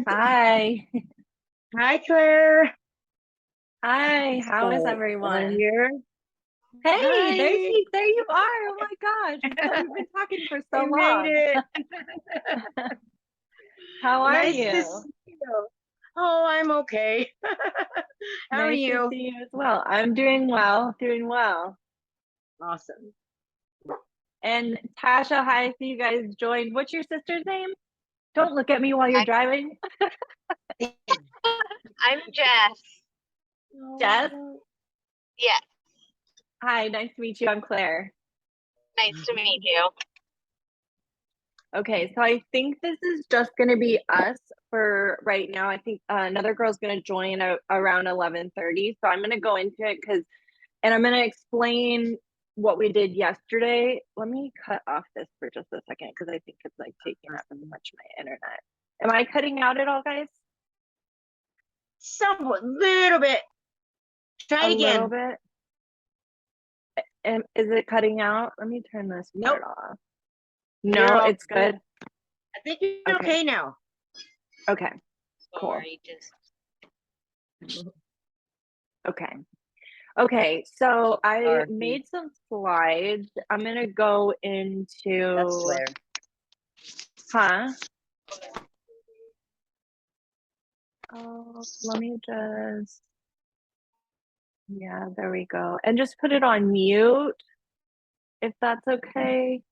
Hi. Hi, Claire. Hi. How is So on everyone? here. Hey, Hi. there you are. Oh my gosh. We've been talking for so I made long. it. How are Nice to you? see you. Oh, I'm okay. How are Nice to you? see you as well. I'm doing well, doing well. Awesome. And Tasha, hi, I see you guys joined. What's your sister's name? Don't look at me while you're I'm driving. I'm Jess. Jess, Oh, Yeah, hi, nice to meet you. I'm Claire. nice to meet you. Okay, so I think this is just going to be us for right now. I think another girl's going to join around 11:30. So I'm going to go into it and I'm going to explain what we did yesterday. Let me cut off this for just a second because I think it's like taking up too much of my internet. Am I cutting out at all, guys? somewhat, little bit. Try A it little again. bit. And is it cutting out? Let me turn this Nope. part off. You're No, all it's good. good. I think you're Okay. okay now. Okay. Cool. Sorry, just Okay. Okay, so I Sorry. made some slides. I'm gonna go That's into, Claire. huh? Oh, let me just, yeah, there we go. And just put it on mute if that's okay.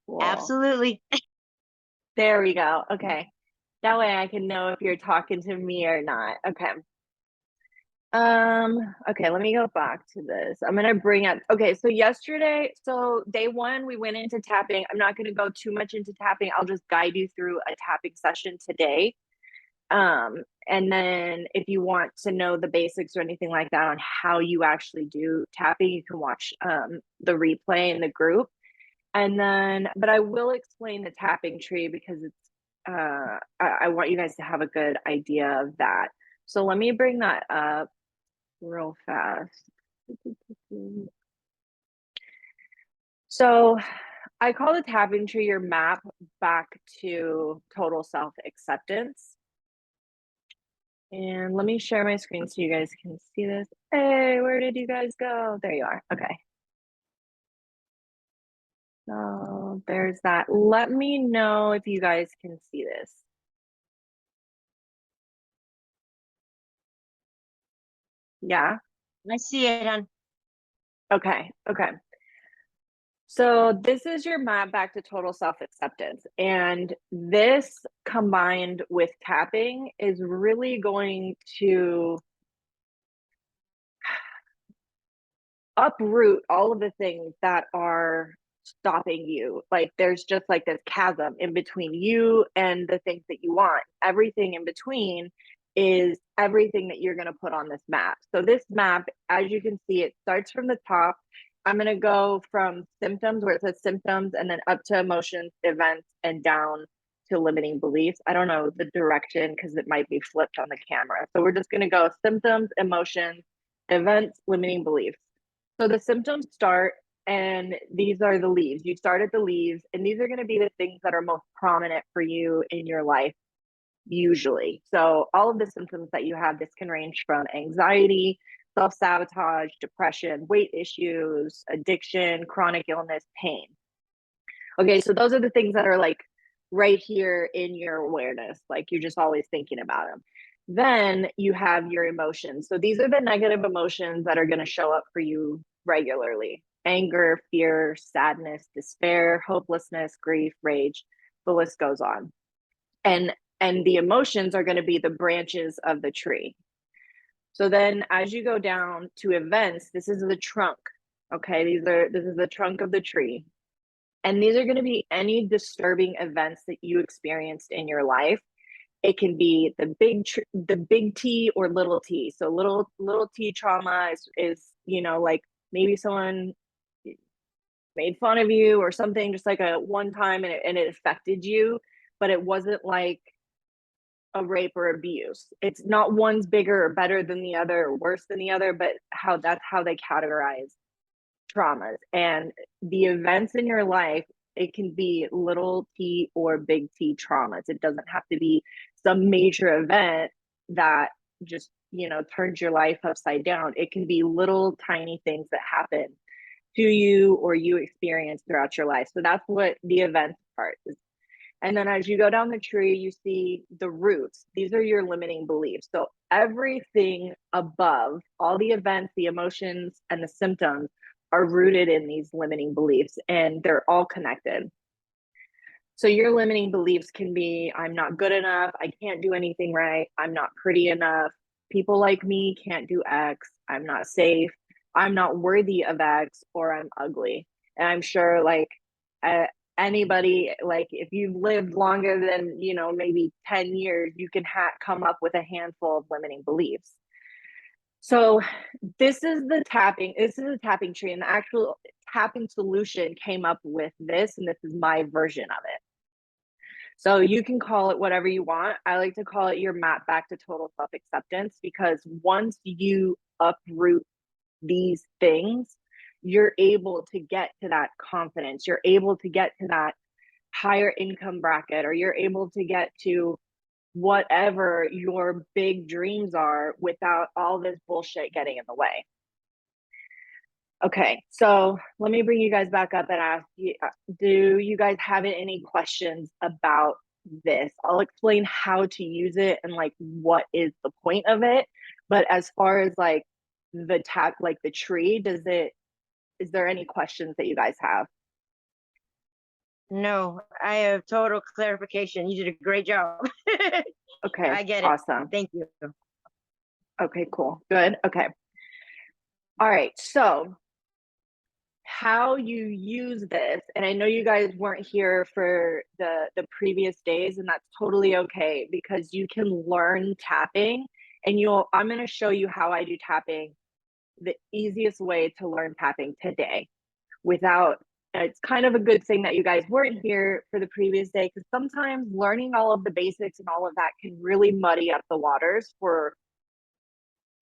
Cool. Absolutely. There we go. Okay. That way I can know if you're talking to me or not. Okay. Okay, let me go back to this. I'm gonna bring up, okay, so yesterday, so day one, we went into tapping. I'm not gonna go too much into tapping. I'll just guide you through a tapping session today. And then if you want to know the basics or anything like that on how you actually do tapping, you can watch the replay in the group. And then, but I will explain the tapping tree because it's I want you guys to have a good idea of that. So let me bring that up real fast. So I call the tapping tree your map back to total self acceptance. And let me share my screen so you guys can see this. Hey, where did you guys go? There you are. Okay. So there's that. Let me know if you guys can see this. Yeah. I see it, hon. Okay. Okay. So this is your map back to total self-acceptance. And this combined with tapping is really going to uproot all of the things that are stopping you. Like there's just like this chasm in between you and the things that you want. Everything in between is everything that you're going to put on this map. So this map, as you can see, it starts from the top. I'm going to go from symptoms where it says symptoms and then up to emotions, events, and down to limiting beliefs. I don't know the direction because it might be flipped on the camera. So we're just going to go symptoms, emotions, events, limiting beliefs. So the symptoms start, and these are the leaves. You start at the leaves, and these are going to be the things that are most prominent for you in your life, usually. So all of the symptoms that you have, this can range from anxiety, self sabotage, depression, weight issues, addiction, chronic illness, pain. Okay, so those are the things that are like right here in your awareness, like you're just always thinking about them. Then you have your emotions. So these are the negative emotions that are going to show up for you regularly: anger, fear, sadness, despair, hopelessness, grief, rage. The list goes on. And the emotions are going to be the branches of the tree. So then as you go down to events, this is the trunk. Okay, this is the trunk of the tree. And these are going to be any disturbing events that you experienced in your life. It can be the big T or little T. So little T trauma is like maybe someone made fun of you or something, just like a one time, and it affected you, but it wasn't like a rape or abuse. It's not one's bigger or better than the other or worse than the other, but that's how they categorize traumas. And the events in your life It can be little t or big T traumas. It doesn't have to be some major event that just, turns your life upside down. It can be little tiny things that happen to you or you experience throughout your life. So that's what the events part is. And then as you go down the tree, you see the roots. These are your limiting beliefs. So everything above, all the events, the emotions, and the symptoms are rooted in these limiting beliefs, and they're all connected. So your limiting beliefs can be, I'm not good enough, I can't do anything right, I'm not pretty enough, people like me can't do X, I'm not safe, I'm not worthy of X, or I'm ugly. And I'm sure like anybody, like if you've lived longer than, maybe 10 years, you can come up with a handful of limiting beliefs. So this is a tapping tree, and the actual tapping solution came up with this, and this is my version of it. So you can call it whatever you want. I like to call it your map back to total self-acceptance, because once you uproot these things, you're able to get to that confidence. You're able to get to that higher income bracket, or you're able to get to whatever your big dreams are without all this bullshit getting in the way. Okay, so let me bring you guys back up and ask you, do you guys have any questions about this? I'll explain how to use it and like what is the point of it. But as far as like the like the tree, is there any questions that you guys have? No, I have total clarification. You did a great job. Okay, I get it. awesome. Thank you. Okay, cool, good. Okay. All right, so how you use this, and I know you guys weren't here for the previous days, and that's totally okay, because you can learn tapping, and I'm going to show you how I do tapping, the easiest way to learn tapping today without. It's kind of a good thing that you guys weren't here for the previous day, because sometimes learning all of the basics and all of that can really muddy up the waters for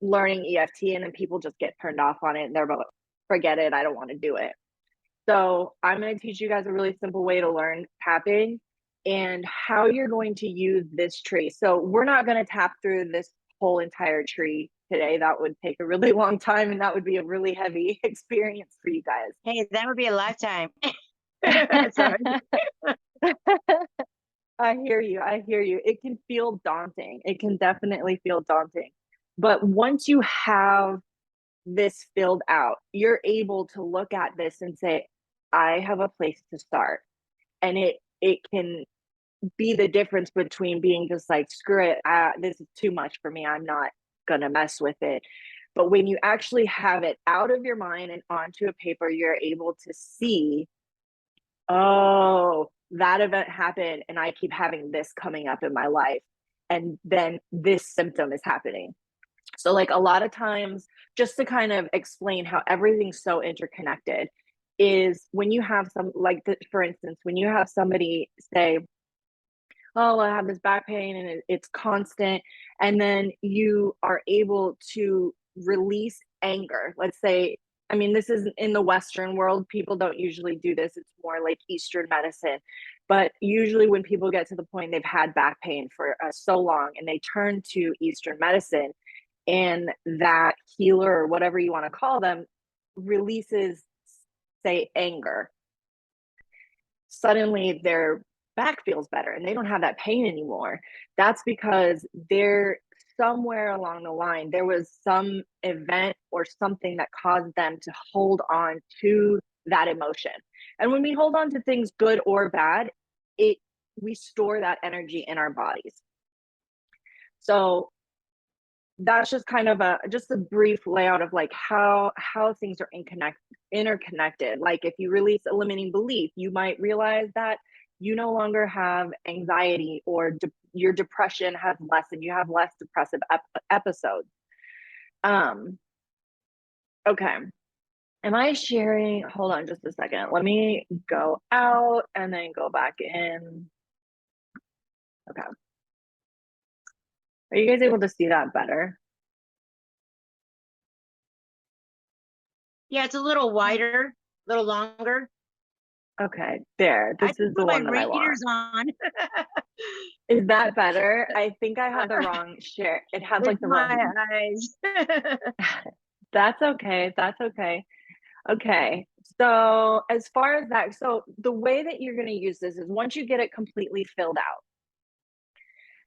learning EFT, and then people just get turned off on it and they're about, forget it, I don't want to do it. So I'm going to teach you guys a really simple way to learn tapping and how you're going to use this tree. So we're not going to tap through this whole entire tree today. That would take a really long time, and that would be a really heavy experience for you guys. Hey, that would be a lifetime. Sorry. I hear you. It can feel daunting. It can definitely feel daunting. But once you have this filled out, you're able to look at this and say, I have a place to start. And it can be the difference between being just like, screw it, this is too much for me, I'm not gonna mess with it. But when you actually have it out of your mind and onto a paper, you're able to see, oh, that event happened and I keep having this coming up in my life, and then this symptom is happening. So like a lot of times, just to kind of explain how everything's so interconnected, is when you have for instance, when you have somebody say, oh, I have this back pain and it's constant, and then you are able to release anger. Let's say, I mean, this is in the Western world, people don't usually do this. It's more like Eastern medicine. But usually when people get to the point they've had back pain for so long and they turn to Eastern medicine, and that healer or whatever you want to call them releases, say, anger, suddenly their back feels better and they don't have that pain anymore. That's because they're somewhere along the line there was some event or something that caused them to hold on to that emotion. And when we hold on to things, good or bad, we store that energy in our bodies. So that's just kind of just a brief layout of like how things are interconnected. Like if you release a limiting belief, you might realize that you no longer have anxiety, or your depression has lessened. You have less depressive episodes. Okay. Am I sharing? Hold on just a second. Let me go out and then go back in. Okay. Are you guys able to see that better? Yeah, it's a little wider, a little longer. Okay, there. I This just is the put my one that I want. readers on Is that better? I think I had the wrong share. It had with like the my wrong. eyes. That's okay. That's okay. Okay. So as far as that, so the way that you're going to use this is once you get it completely filled out,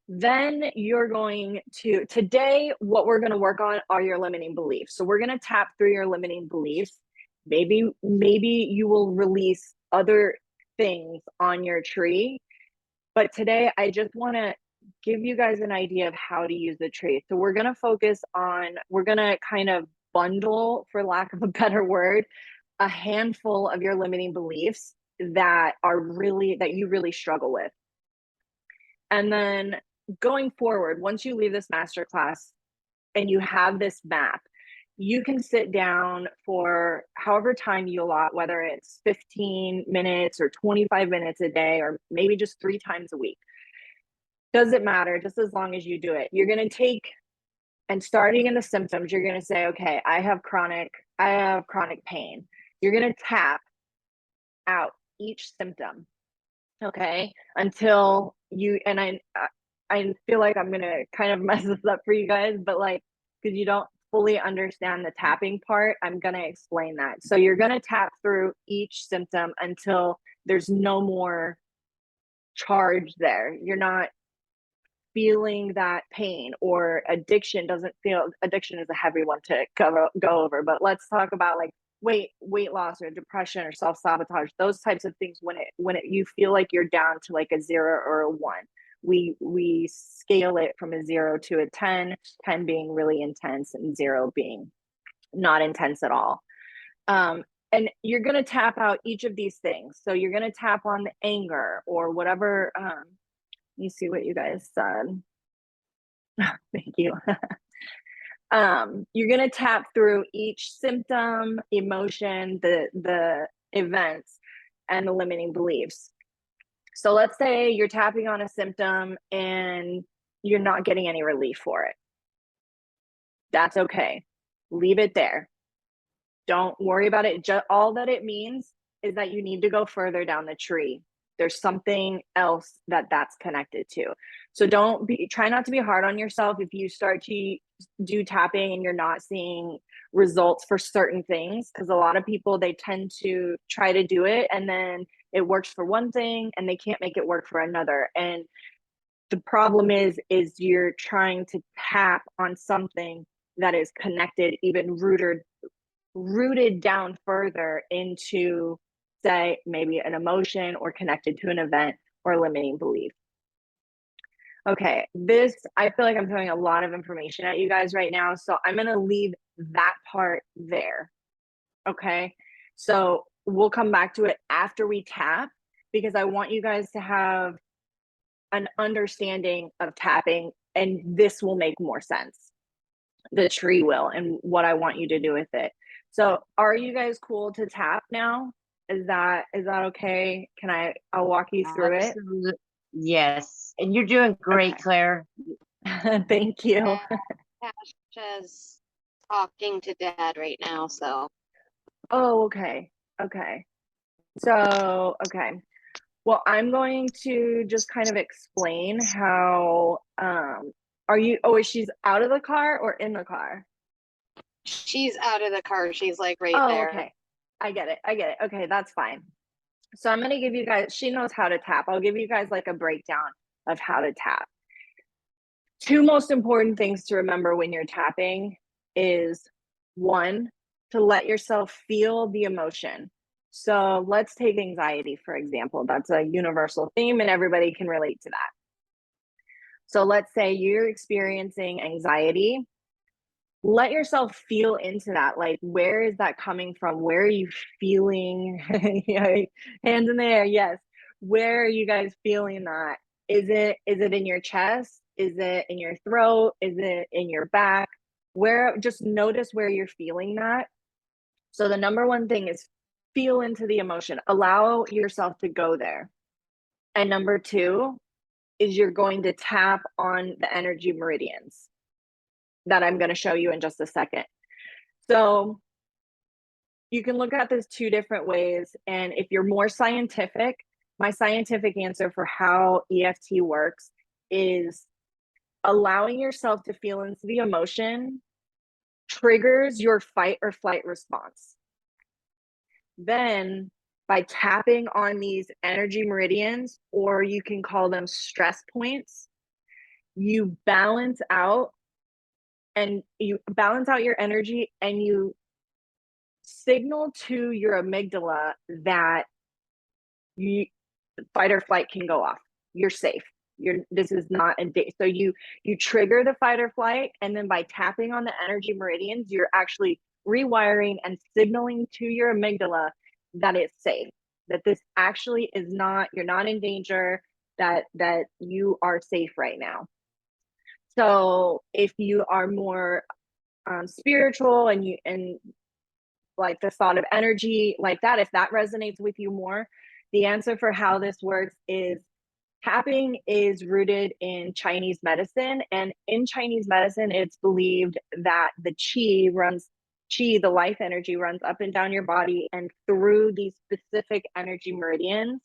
then you're going to, today, what we're going to work on are your limiting beliefs. So we're going to tap through your limiting beliefs. Maybe you will release other things on your tree. But today, I just want to give you guys an idea of how to use the tree. So we're going to focus on, we're going to kind of bundle, for lack of a better word, a handful of your limiting beliefs that you really struggle with. And then going forward, once you leave this masterclass and you have this map, you can sit down for however time you allot, whether it's 15 minutes or 25 minutes a day, or maybe just 3 times a week. Doesn't matter, just as long as you do it. You're going to take, and starting in the symptoms, you're going to say, okay, I have chronic pain. You're going to tap out each symptom, okay, until you, and I feel like I'm going to kind of mess this up for you guys, but like, because you don't fully understand the tapping part, I'm going to explain that. So you're going to tap through each symptom until there's no more charge there. You're not feeling that pain, or addiction is a heavy one to go over, but let's talk about like weight loss or depression or self-sabotage, those types of things. When you feel like you're down to like a 0 or a 1, we scale it from a 0 to a 10, 10 being really intense and 0 being not intense at all. And you're going to tap out each of these things. So you're going to tap on the anger or whatever. You see what you guys said. Thank you. You're going to tap through each symptom, emotion, the events, and the limiting beliefs. So let's say you're tapping on a symptom and you're not getting any relief for it. That's okay. Leave it there. Don't worry about it. All that it means is that you need to go further down the tree. There's something else that's connected to. So try not to be hard on yourself if you start to do tapping and you're not seeing results for certain things, because a lot of people, they tend to try to do it and then it works for one thing and they can't make it work for another. And the problem is you're trying to tap on something that is connected, even rooted down further into, say, maybe an emotion or connected to an event or limiting belief. Okay, I feel like I'm throwing a lot of information at you guys right now, so I'm going to leave that part there. Okay, so we'll come back to it after we tap, because I want you guys to have an understanding of tapping, and this will make more sense. The tree will, and what I want you to do with it. So are you guys cool to tap now? Is that okay? I'll walk you through it. Yes. And you're doing great, Okay. Claire. Thank you. Tasha's talking to Dad right now, so. Oh, okay. Okay. So, okay. Well, I'm going to just kind of explain how, is she's out of the car or in the car? She's out of the car. She's like right there. Okay. I get it. Okay, that's fine. So I'm going to give you guys, she knows how to tap. I'll give you guys like a breakdown of how to tap. 2 most important things to remember when you're tapping is, 1, to let yourself feel the emotion. So let's take anxiety, for example. That's a universal theme and everybody can relate to that. So let's say you're experiencing anxiety. Let yourself feel into that. Like, where is that coming from? Where are you feeling? Hands in the air. Yes. Where are you guys feeling that? Is it in your chest? Is it in your throat? Is it in your back? Just notice where you're feeling that. So the number one thing is feel into the emotion. Allow yourself to go there. And number 2 is you're going to tap on the energy meridians that I'm going to show you in just a second. So you can look at this two different ways. And if you're more scientific, my scientific answer for how EFT works is allowing yourself to feel into the emotion triggers your fight or flight response. Then by tapping on these energy meridians, or you can call them stress points, you balance out your energy, and you signal to your amygdala that you fight or flight can go off. You're safe. This is not a day. So you trigger the fight or flight, and then by tapping on the energy meridians, you're actually rewiring and signaling to your amygdala that it's safe, that this actually is not, you're not in danger, that you are safe right now. So if you are more spiritual, and like the thought of energy like that, if that resonates with you more, the answer for how this works is tapping is rooted in Chinese medicine. And in Chinese medicine, it's believed that the the life energy runs up and down your body and through these specific energy meridians.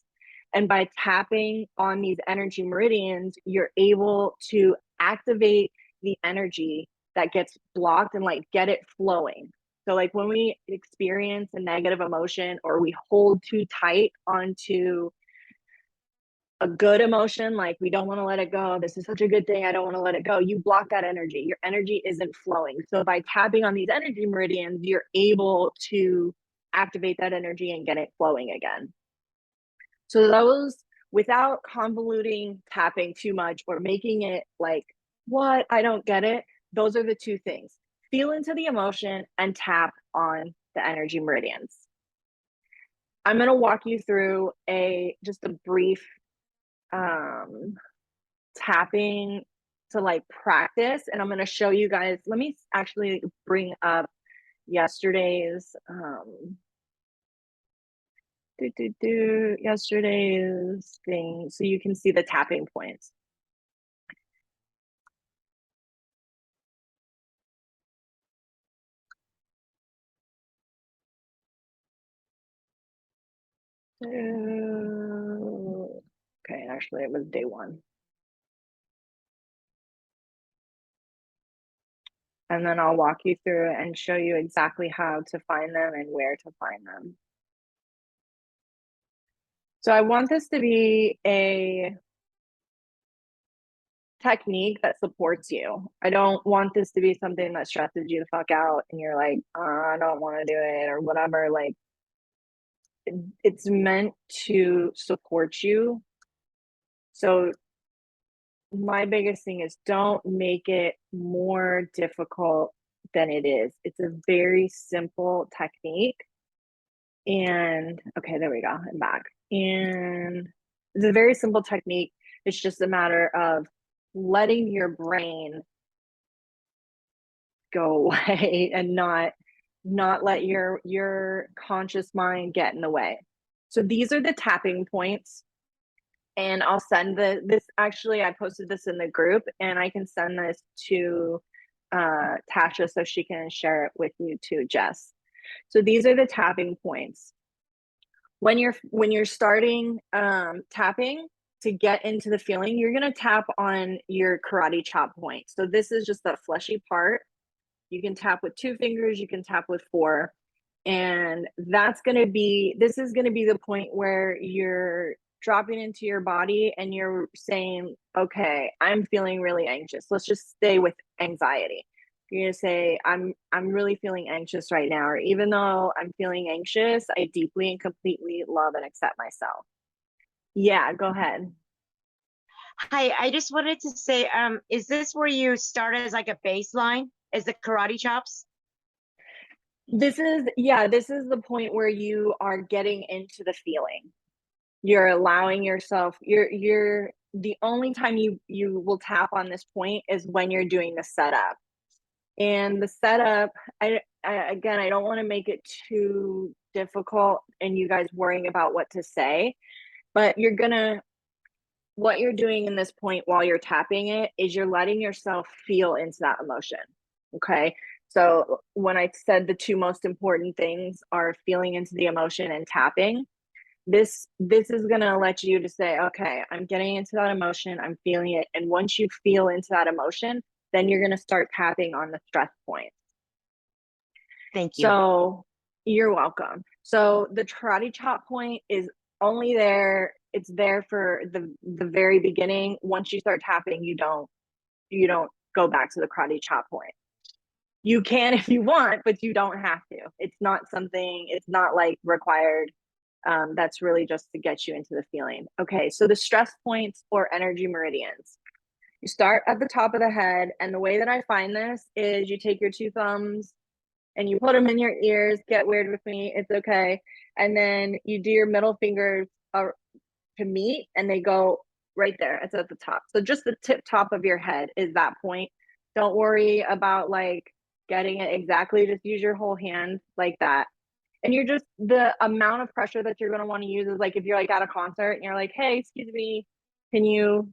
And by tapping on these energy meridians, you're able to activate the energy that gets blocked and like get it flowing. So like when we experience a negative emotion, or we hold too tight onto a good emotion, like we don't want to let it go, this is such a good thing, I don't want to let it go, you block that energy. Your energy isn't flowing. So by tapping on these energy meridians, you're able to activate that energy and get it flowing again. So those, without convoluting tapping too much or making it like, what, I don't get it, those are the two things. Feel into the emotion and tap on the energy meridians. I'm going to walk you through just a brief tapping to like practice, and I'm going to show you guys. Let me actually bring up yesterday's yesterday's thing so you can see the tapping points. Okay, actually it was day one. And then I'll walk you through it and show you exactly how to find them and where to find them. So I want this to be a technique that supports you. I don't want this to be something that stresses you the fuck out and you're like, I don't want to do it or whatever. Like, it's meant to support you. So my biggest thing is don't make it more difficult than it is. It's a very simple technique. And okay, there we go. I'm back. And it's a very simple technique. It's just a matter of letting your brain go away and not let your conscious mind get in the way. So these are the tapping points. And I'll send this, actually I posted this in the group, and I can send this to Tasha so she can share it with you too, Jess. So these are the tapping points. When you're starting tapping, to get into the feeling, you're going to tap on your karate chop point. So this is just that fleshy part. You can tap with 2 fingers, you can tap with 4. And this is going to be the point where you're dropping into your body and you're saying, okay, I'm feeling really anxious. Let's just stay with anxiety. You're going to say, I'm really feeling anxious right now. Or even though I'm feeling anxious, I deeply and completely love and accept myself. Yeah, go ahead. Hi, I just wanted to say, is this where you start as like a baseline, as the karate chops? This is the point where you are getting into the feeling. You're allowing yourself, you're the only time you will tap on this point is when you're doing the setup. And the setup, again, I don't want to make it too difficult and you guys worrying about what to say, but what you're doing in this point while you're tapping it is you're letting yourself feel into that emotion. Okay. So when I said the two most important things are feeling into the emotion and tapping, this is going to let you to say, okay, I'm getting into that emotion, I'm feeling it. And once you feel into that emotion, then you're going to start tapping on the stress points. Thank you. So you're welcome. So the karate chop point is only there. It's there for the very beginning. Once you start tapping, you don't go back to the karate chop point. You can if you want, but you don't have to. It's not something, it's not like required. That's really just to get you into the feeling. Okay, so the stress points or energy meridians. You start at the top of the head, and the way that I find this is you take your two thumbs and you put them in your ears. Get weird with me, it's okay. And then you do your middle fingers to meet, and they go right there. It's at the top. So just the tip top of your head is that point. Don't worry about like getting it exactly. Just use your whole hand like that. And you're just, the amount of pressure that you're going to want to use is like if you're like at a concert and you're like, hey, excuse me, can you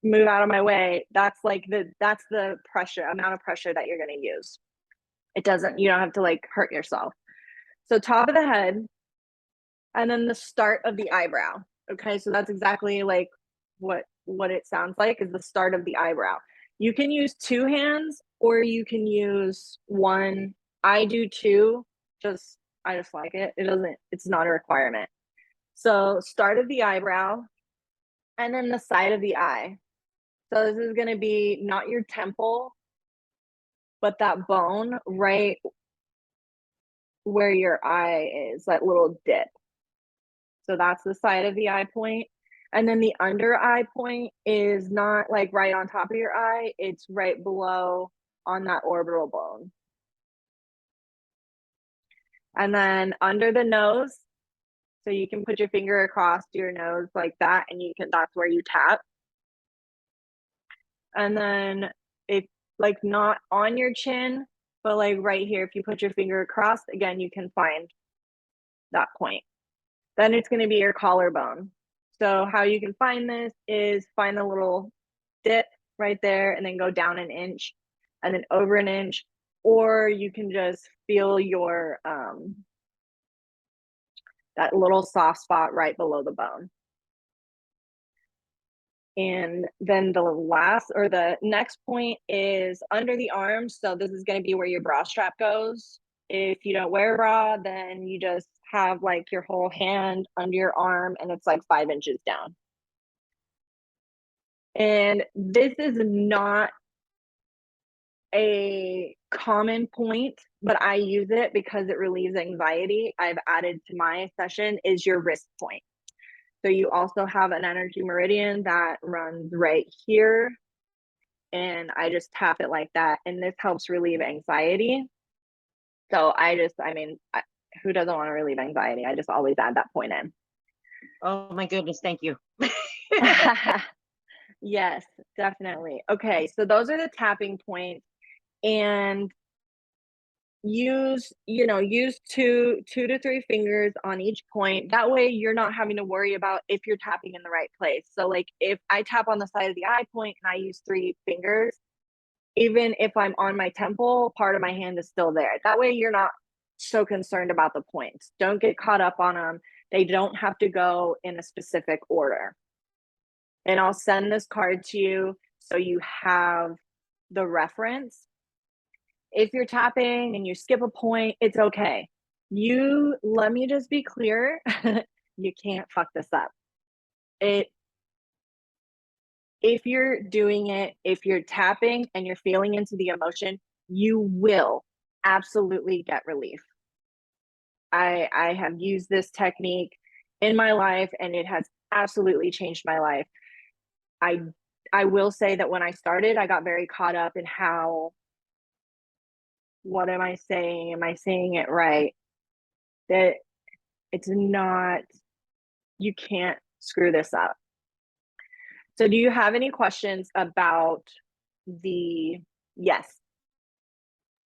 move out of my way? That's the pressure, amount of pressure that you're going to use. You don't have to like hurt yourself. So top of the head, and then the start of the eyebrow. Okay, so that's exactly like what it sounds like, is the start of the eyebrow. You can use two hands or you can use one. I do two, I just like it. It's not a requirement. So start of the eyebrow and then the side of the eye. So this is going to be not your temple, but that bone right where your eye is, that little dip. So that's the side of the eye point. And then the under eye point is not like right on top of your eye, it's right below on that orbital bone. And then under the nose, so you can put your finger across your nose like that, and that's where you tap. And then if like not on your chin, but like right here, if you put your finger across, again, you can find that point. Then it's going to be your collarbone. So how you can find this is find the little dip right there and then go down an inch and then over an inch, or you can just feel your that little soft spot right below the bone. And then the next point is under the arms. So this is going to be where your bra strap goes. If you don't wear a bra, then you just have like your whole hand under your arm and it's like 5 inches down. And this is not a common point, but I use it because it relieves anxiety. I've added to my session is your wrist point. So you also have an energy meridian that runs right here. And I just tap it like that. And this helps relieve anxiety. So who doesn't want to relieve anxiety? I just always add that point in. Oh my goodness, thank you. Yes, definitely. Okay, so those are the tapping points. And use two to three fingers on each point. That way you're not having to worry about if you're tapping in the right place. So like if I tap on the side of the eye point and I use 3 fingers, even if I'm on my temple, part of my hand is still there. That way you're not so concerned about the points. Don't get caught up on them. They don't have to go in a specific order. And I'll send this card to you so you have the reference. If you're tapping and you skip a point, it's okay. Let me just be clear, you can't fuck this up. If you're doing it, if you're tapping and you're feeling into the emotion, you will absolutely get relief. I have used this technique in my life and it has absolutely changed my life. I will say that when I started, I got very caught up in what am I saying? Am I saying it right? That it's not, you can't screw this up. So do you have any questions about yes?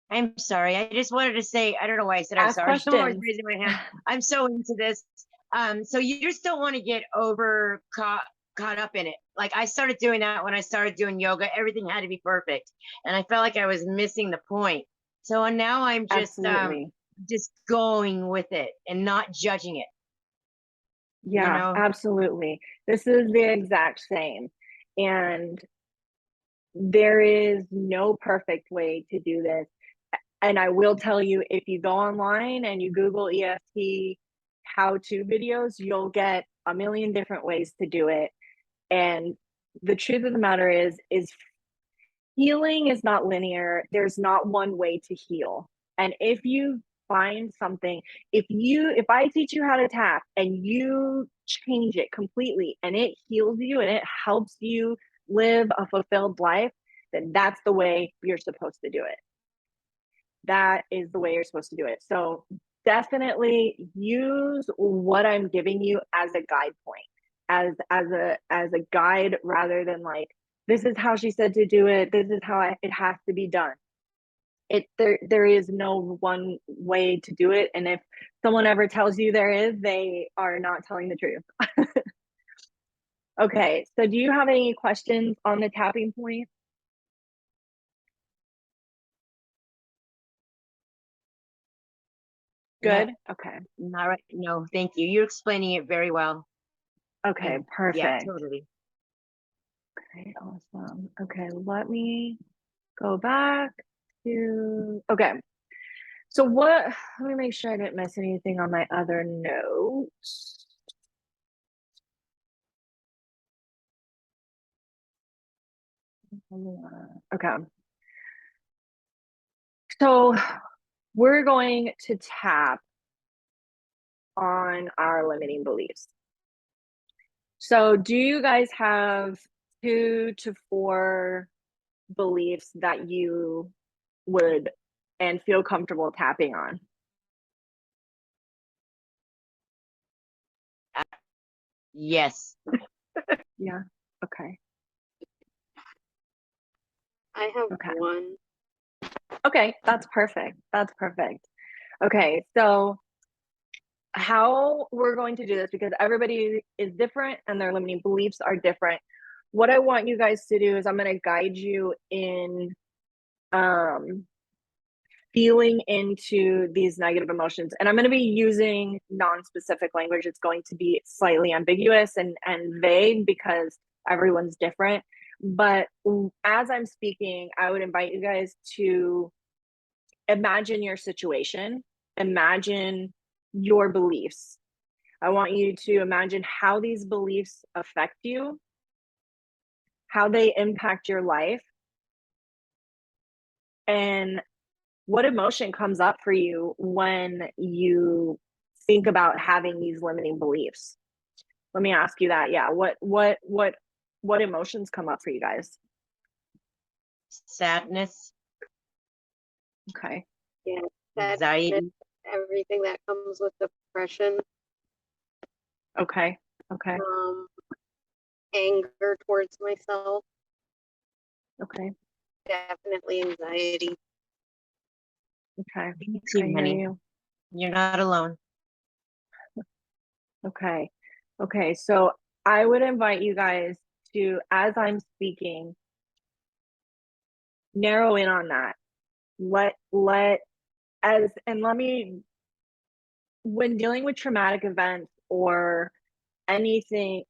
I'm sorry. I just wanted to say, I don't know why I said I'm Ask sorry. I'm always questions. raising my hand. I'm so into this. So you just don't want to get caught up in it. Like I started doing that when I started doing yoga. Everything had to be perfect. And I felt like I was missing the point. So now I'm Absolutely. just going with it and not judging it. Yeah, know? absolutely. This is the exact same. And there is no perfect way to do this. And I will tell you, if you go online and you Google EFT how-to videos, you'll get a million different ways to do it. And the truth of the matter is healing is not linear. There's not one way to heal. And if you find something, if I teach you how to tap and you change it completely and it heals you and it helps you live a fulfilled life, then that's the way you're supposed to do it. That is the way you're supposed to do it. So definitely use what I'm giving you as a guide point, as a guide, rather than like, this is how she said to do it, this is how it has to be done. There is no one way to do it, and if someone ever tells you there is, they are not telling the truth. Okay, so do you have any questions on the tapping point? Good. Okay. All right. No, thank you. You're explaining it very well. Okay, And perfect. yeah, totally. Okay, awesome. Okay, let me go back to, okay. So let me make sure I didn't miss anything on my other notes. Okay. So we're going to tap on our limiting beliefs. So do you guys have 2 to 4 beliefs that you would and feel comfortable tapping on? Yes. Yeah. Okay. I have Okay. one. Okay, that's perfect. That's perfect. Okay, so how we're going to do this, because everybody is different and their limiting beliefs are different. What I want you guys to do is I'm going to guide you in feeling into these negative emotions, and I'm going to be using non-specific language. It's going to be slightly ambiguous and vague because everyone's different, but as I'm speaking, I would invite you guys to imagine your situation, imagine your beliefs. I want you to imagine how these beliefs affect you, how they impact your life, and what emotion comes up for you when you think about having these limiting beliefs. Let me ask you that. Yeah, what emotions come up for you guys? Sadness, Okay. Yeah, anxiety. everything that comes with depression, Okay. Okay. anger towards myself, Okay. definitely anxiety. Okay. Me I too, hear honey. you. You're not alone. Okay. Okay. So I would invite you guys to, as I'm speaking, narrow in on that. Let me, when dealing with traumatic events or anything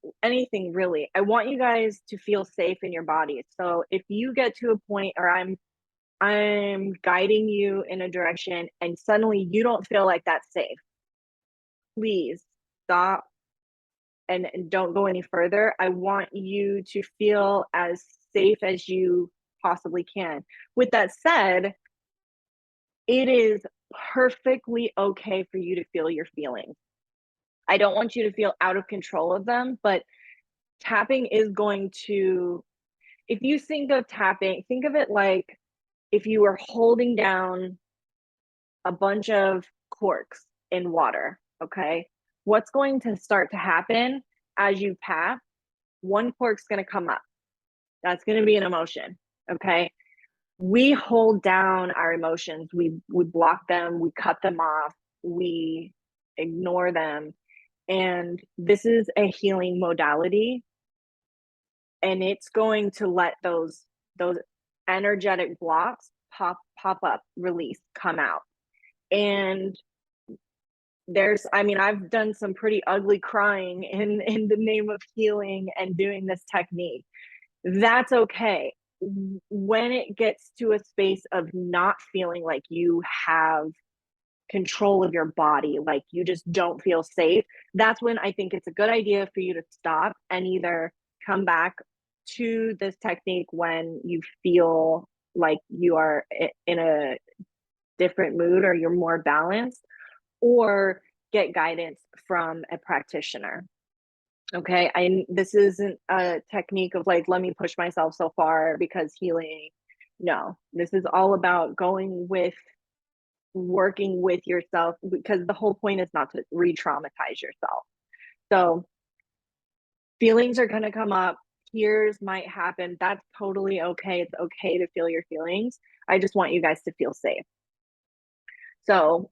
really, I want you guys to feel safe in your body. So if you get to a point, or I'm guiding you in a direction and suddenly you don't feel like that's safe, please stop and don't go any further. I want you to feel as safe as you possibly can. With that said, it is perfectly okay for you to feel your feelings. I don't want you to feel out of control of them, but tapping is going to, if you think of tapping, think of it like if you were holding down a bunch of corks in water, okay? What's going to start to happen as you tap? One cork's going to come up. That's going to be an emotion, okay? We hold down our emotions. We block them, we cut them off, we ignore them. And this is a healing modality, and it's going to let those energetic blocks pop up, release, come out. And I mean, I've done some pretty ugly crying in the name of healing and doing this technique. That's okay. When it gets to a space of not feeling like you have control of your body, like you just don't feel safe, that's when I think it's a good idea for you to stop and either come back to this technique when you feel like you are in a different mood or you're more balanced, or get guidance from a practitioner. Okay, this isn't a technique of like, let me push myself so far because healing. No, this is all about working with yourself, because the whole point is not to re-traumatize yourself. So feelings are going to come up, tears might happen. That's totally okay. It's okay to feel your feelings. I just want you guys to feel safe. So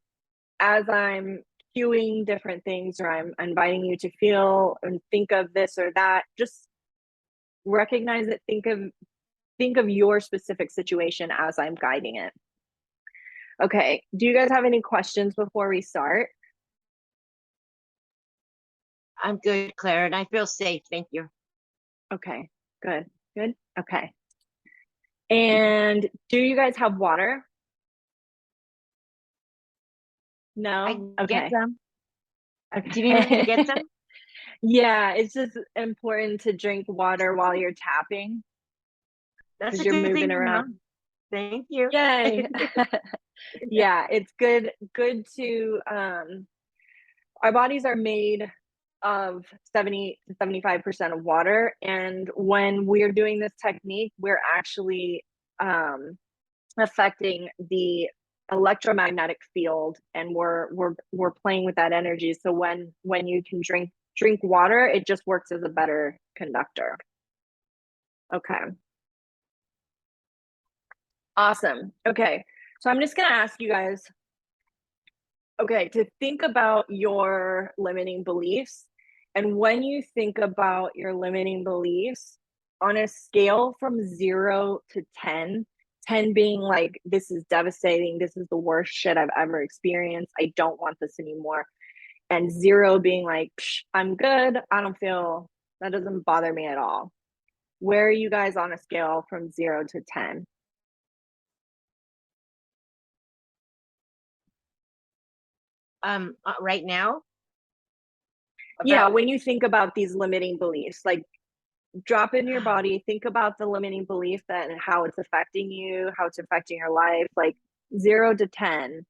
as I'm cueing different things, or I'm inviting you to feel and think of this or that, just recognize it. Think of your specific situation as I'm guiding it. Okay, do you guys have any questions before we start? I'm good, Claire, and I feel safe. Thank you. Okay, good. Okay. And do you guys have water? No? I get Okay. some. Okay. Do you need me to get some? Yeah, it's just important to drink water while you're tapping, That's because a you're good moving thing to know. around. Thank you. Yay. Yeah, it's good to our bodies are made of 70 to 75% of water, and when we're doing this technique, we're actually affecting the electromagnetic field, and we're playing with that energy. So when you can drink water, it just works as a better conductor. Okay. Awesome. Okay. So I'm just going to ask you guys, okay, to think about your limiting beliefs. And when you think about your limiting beliefs on a scale from 0 to 10, 10 being like, this is devastating, this is the worst shit I've ever experienced, I don't want this anymore. And 0 being like, I'm good, that doesn't bother me at all. Where are you guys on a scale from 0 to 10? Right now? Yeah, when you think about these limiting beliefs, like drop in your body, think about the limiting belief that and how it's affecting you, how it's affecting your life, like 0 to 10.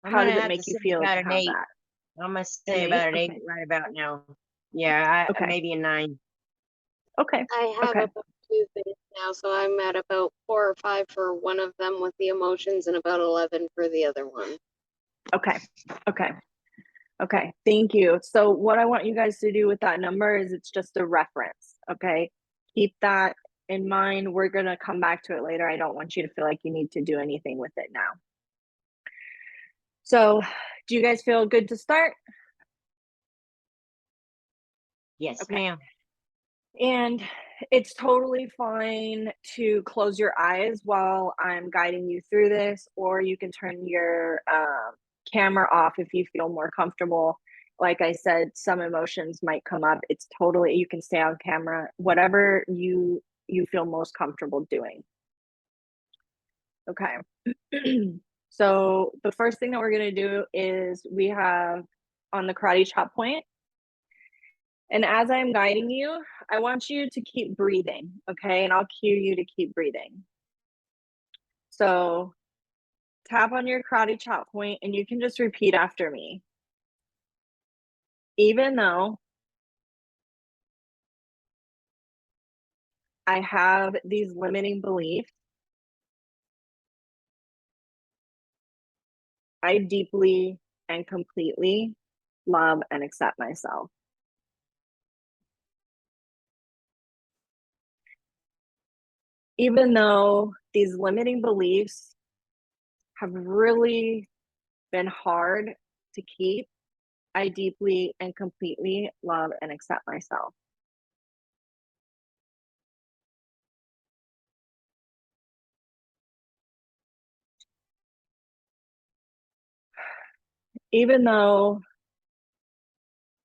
How does it have to make you say feel about to an have 8. that? I'm gonna An say 8? about an 8 Okay. right about now. Yeah, Okay. maybe a 9. Okay. I have Okay. about 2 things now, so I'm at about 4 or 5 for one of them with the emotions and about 11 for the other one. Okay. Okay. Okay. Thank you. So what I want you guys to do with that number is it's just a reference. Okay. Keep that in mind. We're going to come back to it later. I don't want you to feel like you need to do anything with it now. So do you guys feel good to start? Yes, Okay. ma'am. And it's totally fine to close your eyes while I'm guiding you through this, or you can turn your camera off if you feel more comfortable. Like I said, some emotions might come up. It's totally, you can stay on camera, whatever you feel most comfortable doing. Okay. So the first thing that we're going to do is we have on the karate chop point. And as I'm guiding you, I want you to keep breathing, okay? And I'll cue you to keep breathing. So tap on your karate chop point and you can just repeat after me. Even though I have these limiting beliefs, I deeply and completely love and accept myself. Even though these limiting beliefs have really been hard to keep, I deeply and completely love and accept myself. even though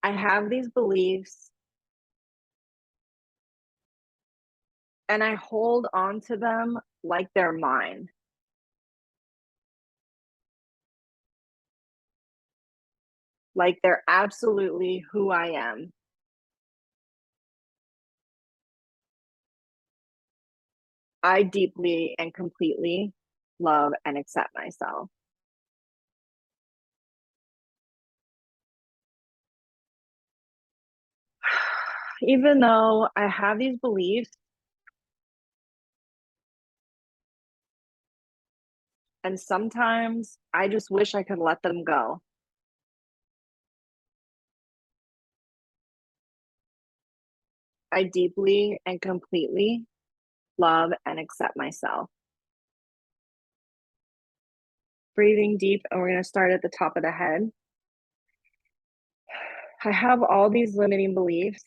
I have these beliefs and I hold on to them like they're mine. Like they're absolutely who I am. I deeply and completely love and accept myself. Even though I have these beliefs, and sometimes I just wish I could let them go. I deeply and completely love and accept myself. Breathing deep, and we're going to start at the top of the head. I have all these limiting beliefs.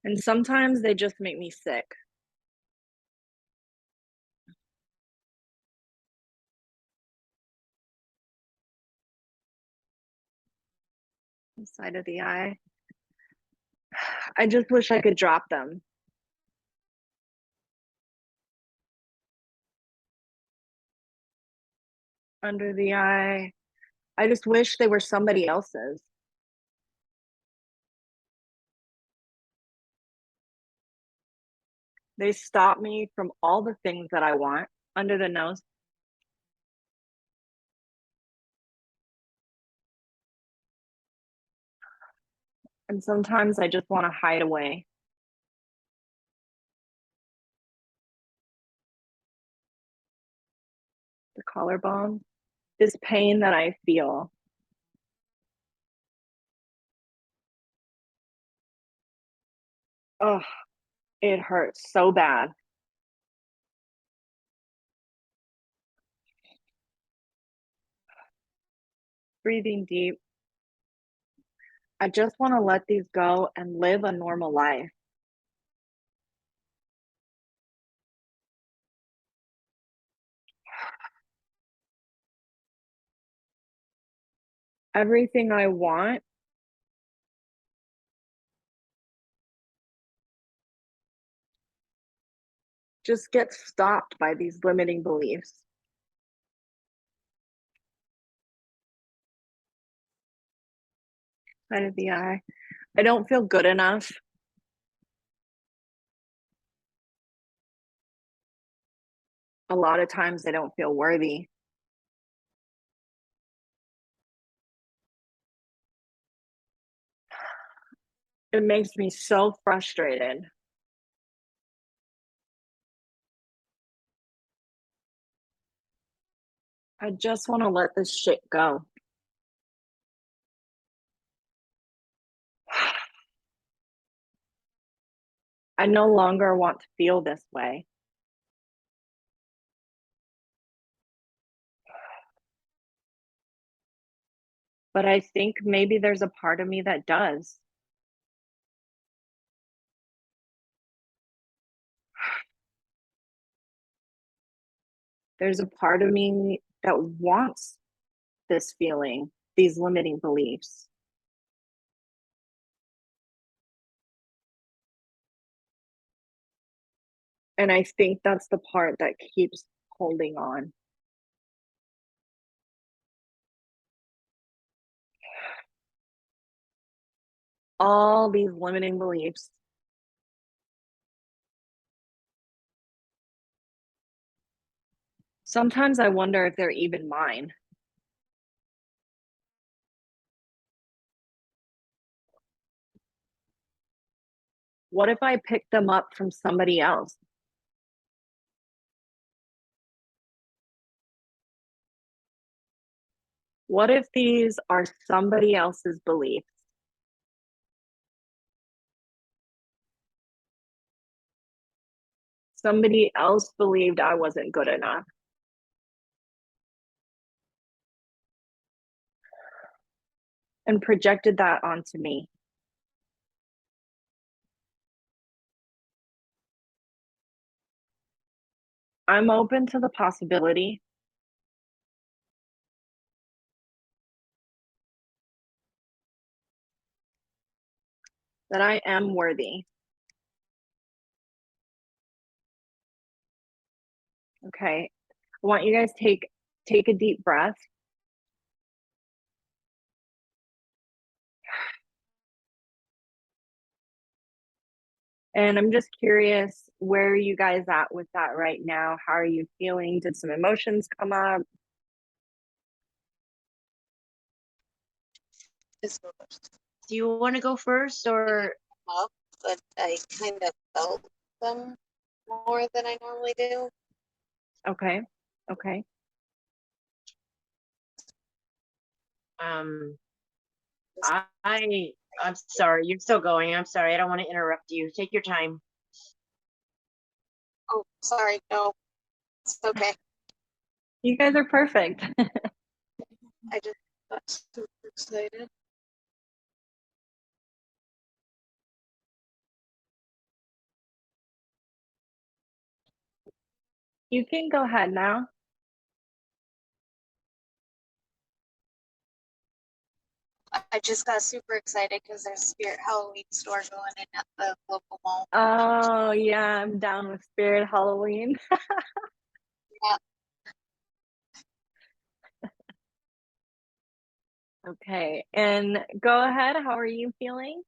And sometimes they just make me sick. Side of the eye. I just wish I could drop them. Under the eye. I just wish they were somebody else's. They stop me from all the things that I want. Under the nose. And sometimes I just want to hide away. The collarbone. This pain that I feel. Oh, it hurts so bad. Breathing deep. I just want to let these go and live a normal life. Everything I want just gets stopped by these limiting beliefs. Side of the eye. I don't feel good enough. A lot of times I don't feel worthy. It makes me so frustrated. I just want to let this shit go. I no longer want to feel this way. But I think maybe there's a part of me that does. There's a part of me that wants this feeling, these limiting beliefs. And I think that's the part that keeps holding on. All these limiting beliefs. Sometimes I wonder if they're even mine. What if I picked them up from somebody else? What if these are somebody else's beliefs? Somebody else believed I wasn't good enough. And projected that onto me. I'm open to the possibility that I am worthy. Okay. I want you guys take a deep breath. And I'm just curious, where are you guys at with that right now? How are you feeling? Did some emotions come up? Do you want to go first or? Up, but I kind of felt them more than I normally do. Okay. Okay. I'm sorry. You're still going. I'm sorry. I don't want to interrupt you. Take your time. Oh, sorry. No, it's okay. You guys are perfect. I just got super excited. You can go ahead now. I just got super excited because there's a Spirit Halloween store going in at the local mall. Oh, yeah, I'm down with Spirit Halloween. Yeah. Okay. And go ahead. How are you feeling?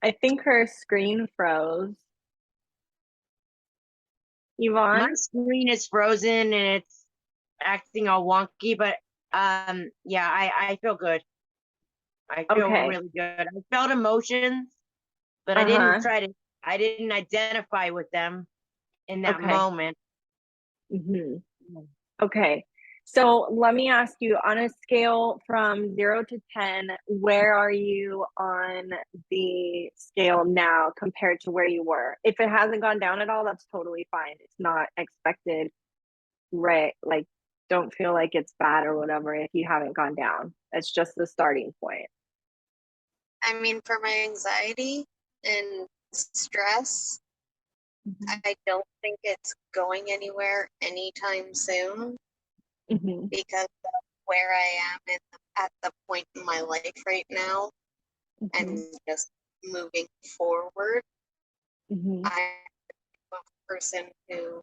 I think her screen froze. My Yvonne? screen is frozen and it's acting all wonky, but yeah, I feel good. I feel Okay. really good. I felt emotions, but Uh-huh. I didn't identify with them in that Okay. moment. Mm-hmm. Okay. So let me ask you, on a scale from 0 to 10, where are you on the scale now compared to where you were? If it hasn't gone down at all, that's totally fine. It's not expected, right? Like, don't feel like it's bad or whatever if you haven't gone down. It's just the starting point. I mean, for my anxiety and stress, I don't think it's going anywhere anytime soon Mm-hmm. because of where I am at the point in my life right now Mm-hmm. and just moving forward. Mm-hmm. I'm a person who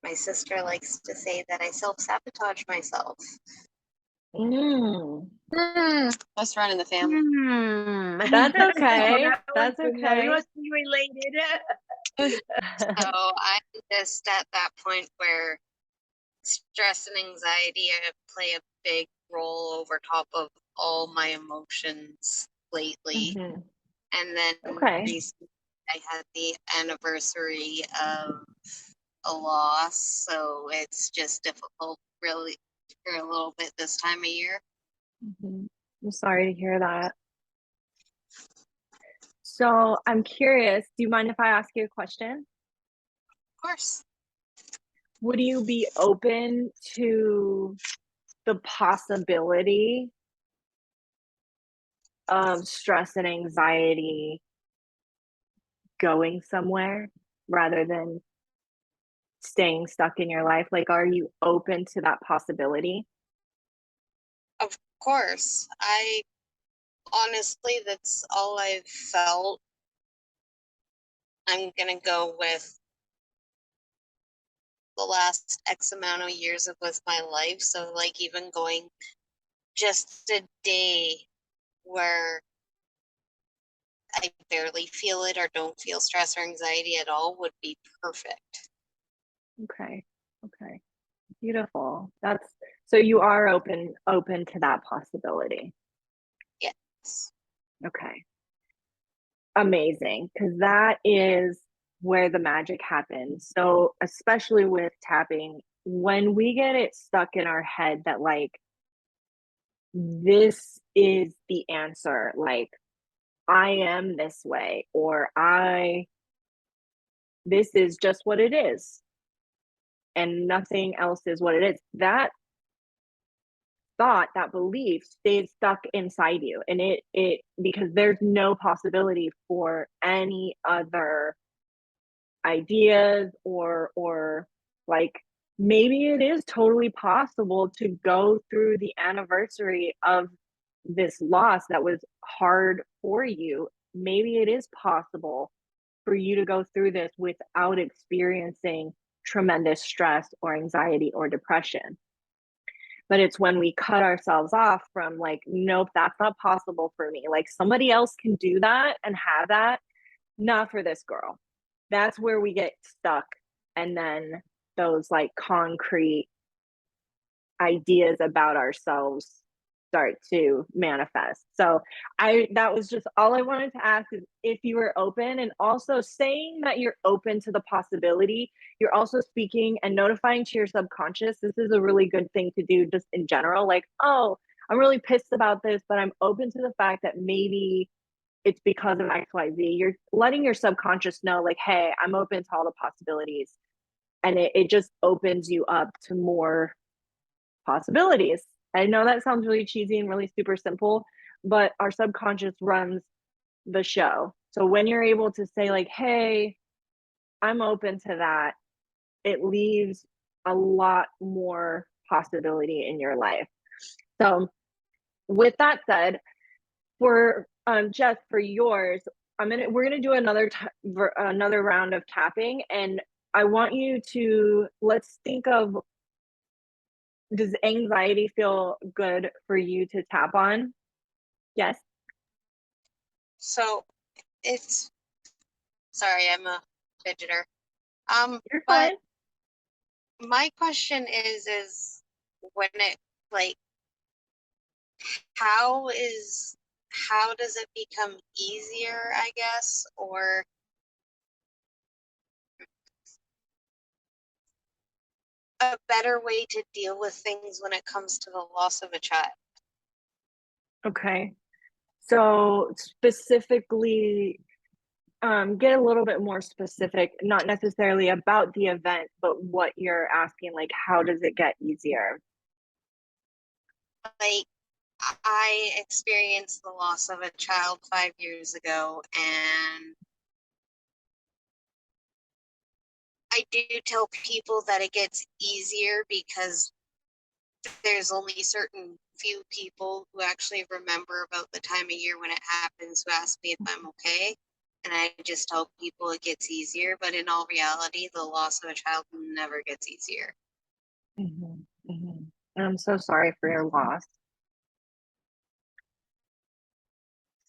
my sister likes to say that I self-sabotage myself. Mm. Let's run in the family. That's Oh, okay. that was That's good. Now we okay. must be related. So I'm just at that point where stress and anxiety play a big role over top of all my emotions lately. Mm-hmm. And then Okay. recently I had the anniversary of a loss, so it's just difficult really for a little bit this time of year. Mm-hmm. I'm sorry to hear that. So I'm curious, do you mind if I ask you a question? Of course. Would you be open to the possibility of stress and anxiety going somewhere rather than staying stuck in your life? Like, are you open to that possibility? Of course. I honestly, that's all I've felt. I'm gonna go with the last X amount of years of with my life. So like even going just a day where I barely feel it or don't feel stress or anxiety at all would be perfect. Okay. Okay. Beautiful. That's so you are open to that possibility. Yes. Okay. Amazing, because that is where the magic happens. So, especially with tapping, when we get it stuck in our head that, like, this is the answer, like, I am this way, or this is just what it is, and nothing else is what it is. That thought, that belief stays stuck inside you, and it because there's no possibility for any other ideas, or like, maybe it is totally possible to go through the anniversary of this loss that was hard for you. Maybe it is possible for you to go through this without experiencing tremendous stress or anxiety or depression. But it's when we cut ourselves off from, like, nope, that's not possible for me. Like, somebody else can do that and have that, not for this girl. That's where we get stuck. And then those, like, concrete ideas about ourselves start to manifest. So that was just all I wanted to ask, is if you were open, and also saying that you're open to the possibility. You're also speaking and notifying to your subconscious. This is a really good thing to do just in general. Like, oh, I'm really pissed about this, but I'm open to the fact that maybe it's because of XYZ. You're letting your subconscious know, like, hey, I'm open to all the possibilities. And it just opens you up to more possibilities. I know that sounds really cheesy and really super simple, but our subconscious runs the show. So when you're able to say, like, hey, I'm open to that, it leaves a lot more possibility in your life. So with that said, for Jess, for yours, we're gonna do another round of tapping, and I want you to, let's think of, does anxiety feel good for you to tap on? Yes. So it's, sorry, I'm a fidgeter. You're But fine. my question is when it, like, how does it become easier, I guess, or a better way to deal with things when it comes to the loss of a child? Okay. So specifically, get a little bit more specific, not necessarily about the event, but what you're asking, like, how does it get easier? Like, I experienced the loss of a child 5 years ago, and I do tell people that it gets easier because there's only certain few people who actually remember about the time of year when it happens, who ask me if I'm okay. And I just tell people it gets easier, but in all reality, the loss of a child never gets easier. Mhm, mhm. I'm so sorry for your loss.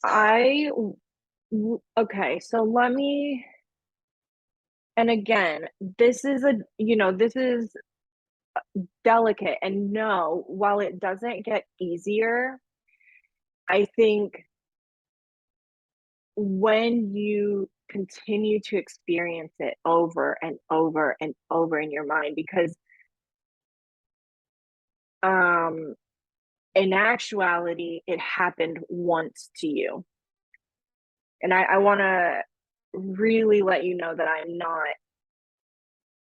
So, Okay, so let me, and again, this is this is delicate, and no, while it doesn't get easier, I think when you continue to experience it over and over and over in your mind, because um in actuality it happened once to you. And I want to really let you know that I'm not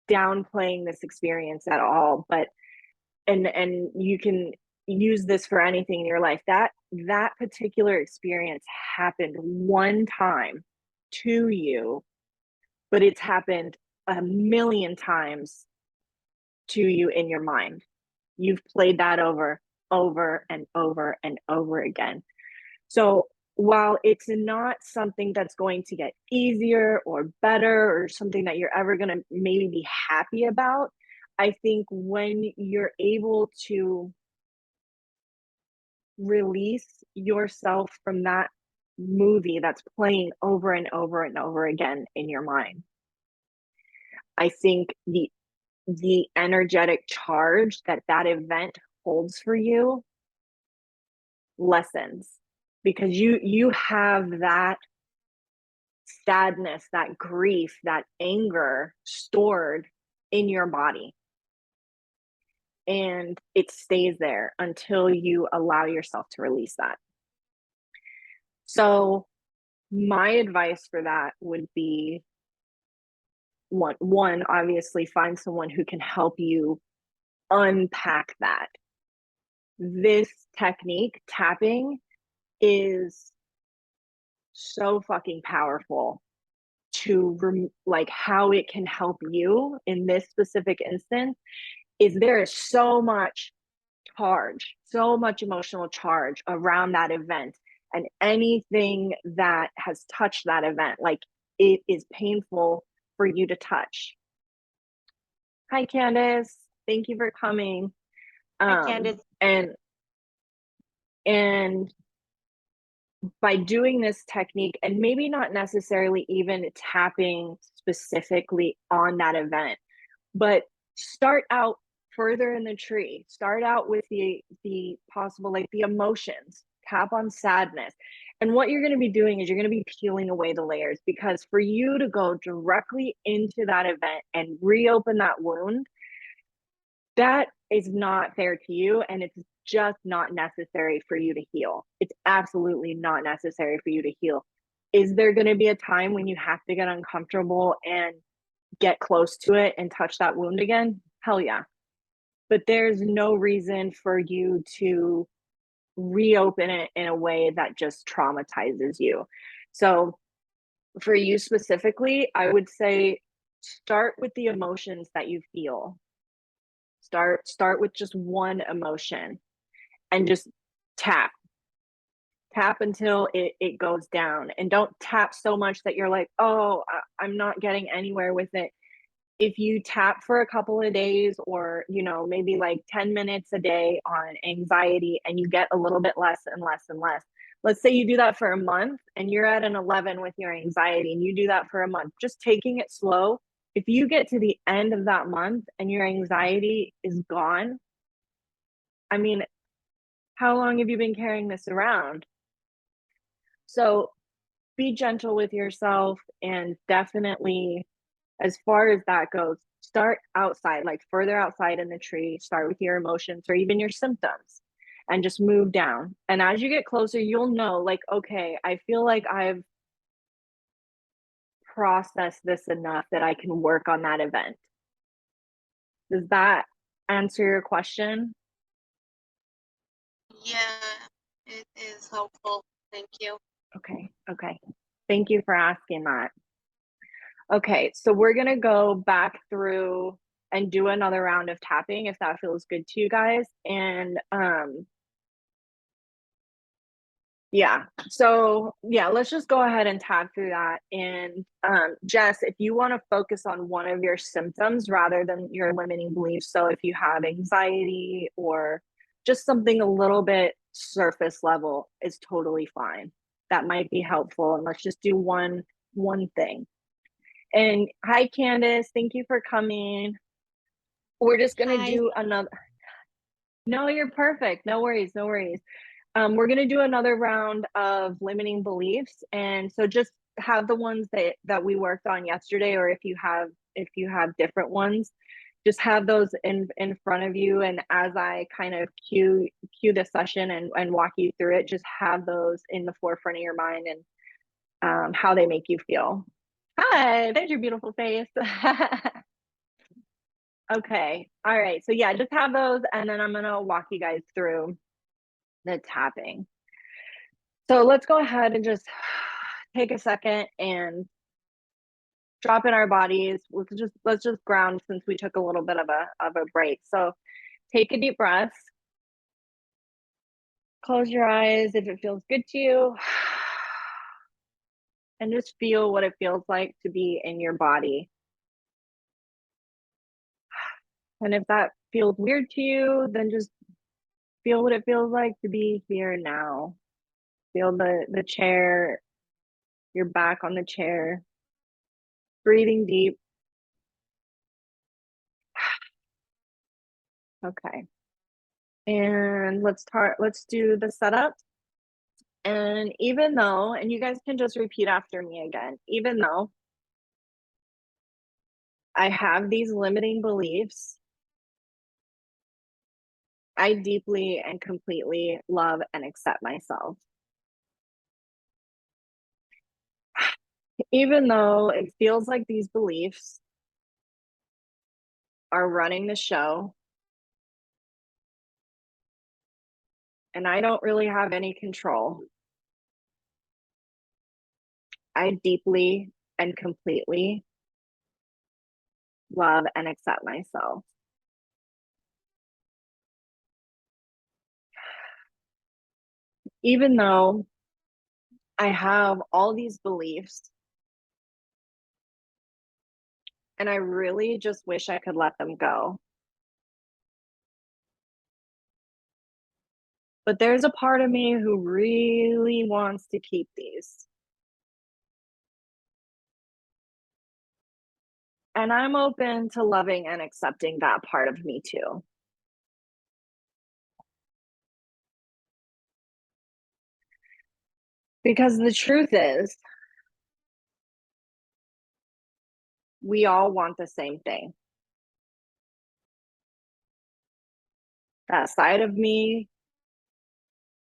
downplaying this experience at all, but and you can use this for anything in your life. That particular experience happened one time to you, but it's happened a million times to you in your mind. You've played that over and over and over again. So while it's not something that's going to get easier or better or something that you're ever going to maybe be happy about, I think when you're able to release yourself from that movie that's playing over and over and over again in your mind, I think the energetic charge that that event holds for you lessens, because you have that sadness, that grief, that anger stored in your body, and it stays there until you allow yourself to release that. So my advice for that would be, one, obviously find someone who can help you unpack that. this technique, tapping, is so fucking powerful to like how it can help you in this specific instance is there is so much charge, so much emotional charge around that event, and anything that has touched that event, like it is painful for you to touch. Hi Candace, thank you for coming. Hi, Candace. And by doing this technique, and maybe not necessarily even tapping specifically on that event, but start out further in the tree, start out with the possible, like the emotions, tap on sadness. And what you're going to be doing is you're going to be peeling away the layers, because for you to go directly into that event and reopen that wound, that is not fair to you, and it's just not necessary for you to heal. It's absolutely not necessary for you to heal. Is there going to be a time when you have to get uncomfortable and get close to it and touch that wound again? Hell yeah. But there's no reason for you to reopen it in a way that just traumatizes you. So for you specifically, I would say start with the emotions that you feel. Start with just one emotion and just tap until it goes down, and don't tap so much that you're like, oh, I'm not getting anywhere with it. If you tap for a couple of days, or maybe like 10 minutes a day on anxiety, and you get a little bit less and less and less, let's say you do that for a month and you're at an 11 with your anxiety, and you do that for a month, just taking it slow. If you get to the end of that month and your anxiety is gone, I mean, how long have you been carrying this around? So be gentle with yourself, and definitely, as far as that goes, start outside, like further outside in the tree. Start with your emotions or even your symptoms, and just move down. And as you get closer, you'll know, like, okay, I feel like I've processed this enough that I can work on that event. Does that answer your question? Yeah, it is helpful. Thank you. Okay. Thank you for asking that. Okay, so we're gonna go back through and do another round of tapping if that feels good to you guys. And yeah, so yeah, let's just go ahead and tap through that. And Jess, if you want to focus on one of your symptoms rather than your limiting beliefs, so if you have anxiety or just something a little bit surface level, is totally fine. That might be helpful. And let's just do one thing. And hi Candace, thank you for coming. We're just gonna Hi. do another. No, you're perfect. No worries, no worries. We're gonna do another round of limiting beliefs, and so just have the ones that we worked on yesterday, or if you have different ones, just have those in front of you. And as I kind of cue the session and walk you through it, just have those in the forefront of your mind, and how they make you feel. Hi, there's your beautiful face. Okay. All right. So yeah, just have those, and then I'm gonna walk you guys through the tapping. So let's go ahead and just take a second and drop in our bodies. Let's just ground, since we took a little bit of a break. So take a deep breath. Close your eyes if it feels good to you. And just feel what it feels like to be in your body. And if that feels weird to you, then just feel what it feels like to be here now. Feel the chair, your back on the chair, breathing deep. Okay. And let's do the setup. And even though, and you guys can just repeat after me again, even though I have these limiting beliefs, I deeply and completely love and accept myself. Even though it feels like these beliefs are running the show, and I don't really have any control. I deeply and completely love and accept myself. Even though I have all these beliefs and I really just wish I could let them go. But there's a part of me who really wants to keep these. And I'm open to loving and accepting that part of me too. Because the truth is, we all want the same thing. That side of me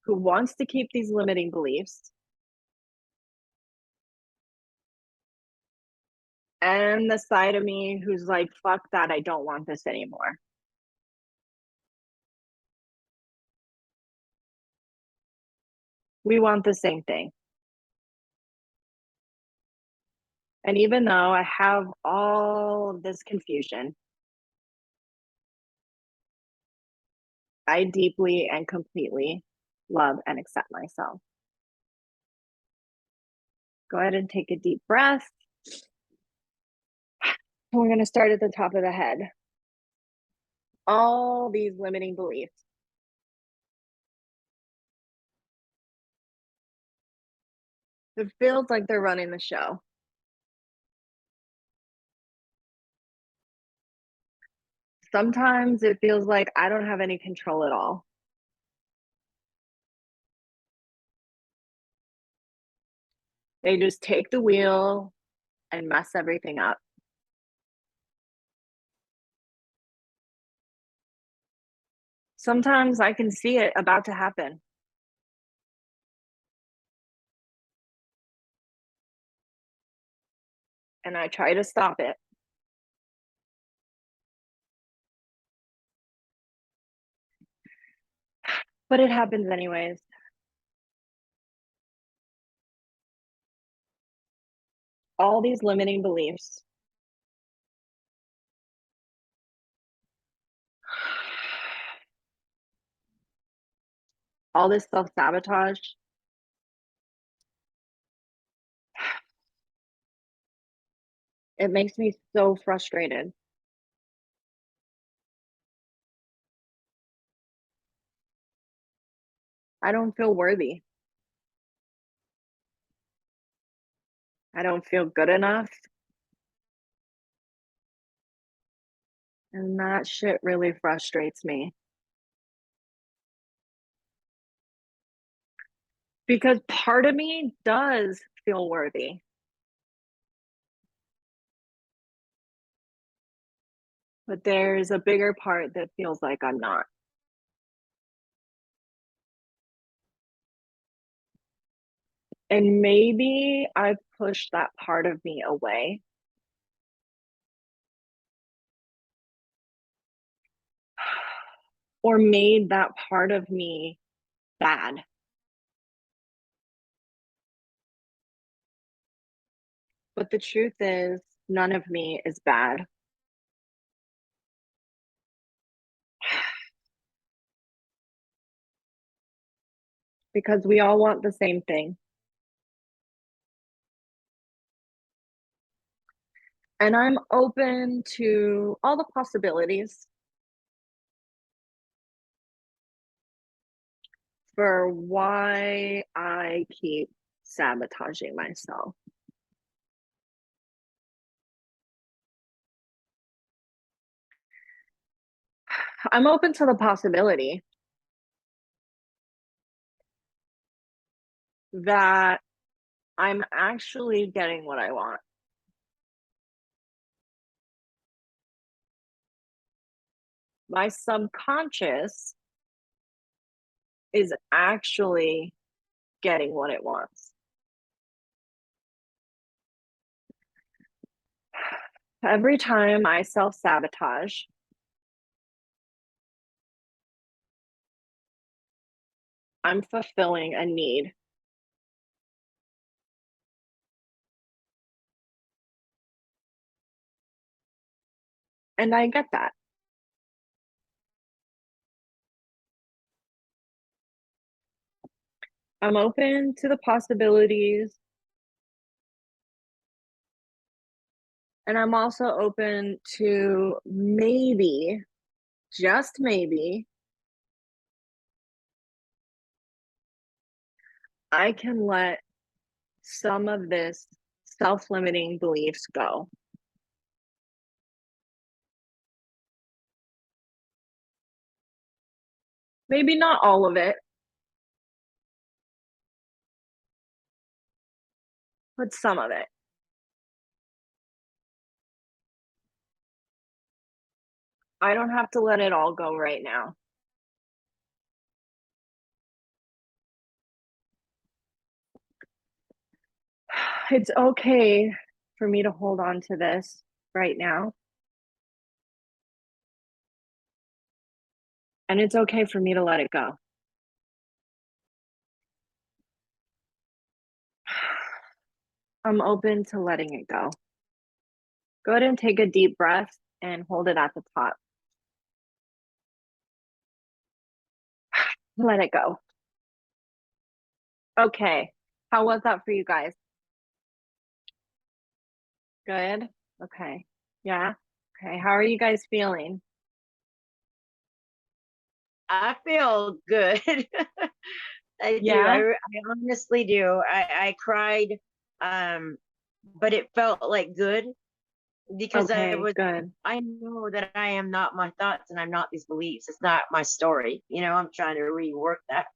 who wants to keep these limiting beliefs, and the side of me who's like, fuck that, I don't want this anymore. We want the same thing. And even though I have all of this confusion, I deeply and completely love and accept myself. Go ahead and take a deep breath. We're going to start at the top of the head. All these limiting beliefs. It feels like they're running the show. Sometimes it feels like I don't have any control at all. They just take the wheel and mess everything up. Sometimes I can see it about to happen. And I try to stop it. But it happens anyways. All these limiting beliefs. All this self-sabotage. It makes me so frustrated. I don't feel worthy. I don't feel good enough. And that shit really frustrates me. Because part of me does feel worthy. But there's a bigger part that feels like I'm not. And maybe I've pushed that part of me away. Or made that part of me bad. But the truth is, none of me is bad. Because we all want the same thing. And I'm open to all the possibilities for why I keep sabotaging myself. I'm open to the possibility that I'm actually getting what I want. My subconscious is actually getting what it wants. Every time I self-sabotage, I'm fulfilling a need. And I get that. I'm open to the possibilities. And I'm also open to maybe, just maybe, I can let some of this self-limiting beliefs go. Maybe not all of it, but some of it. I don't have to let it all go right now. It's okay for me to hold on to this right now. And it's okay for me to let it go. I'm open to letting it go. Go ahead and take a deep breath and hold it at the top. Let it go. Okay. How was that for you guys? Good? Okay. Yeah? Okay. How are you guys feeling? I feel good. I do. Yeah? I honestly do. I cried, but it felt like good because Okay, good. I know that I am not my thoughts and I'm not these beliefs. It's not my story. I'm trying to rework that.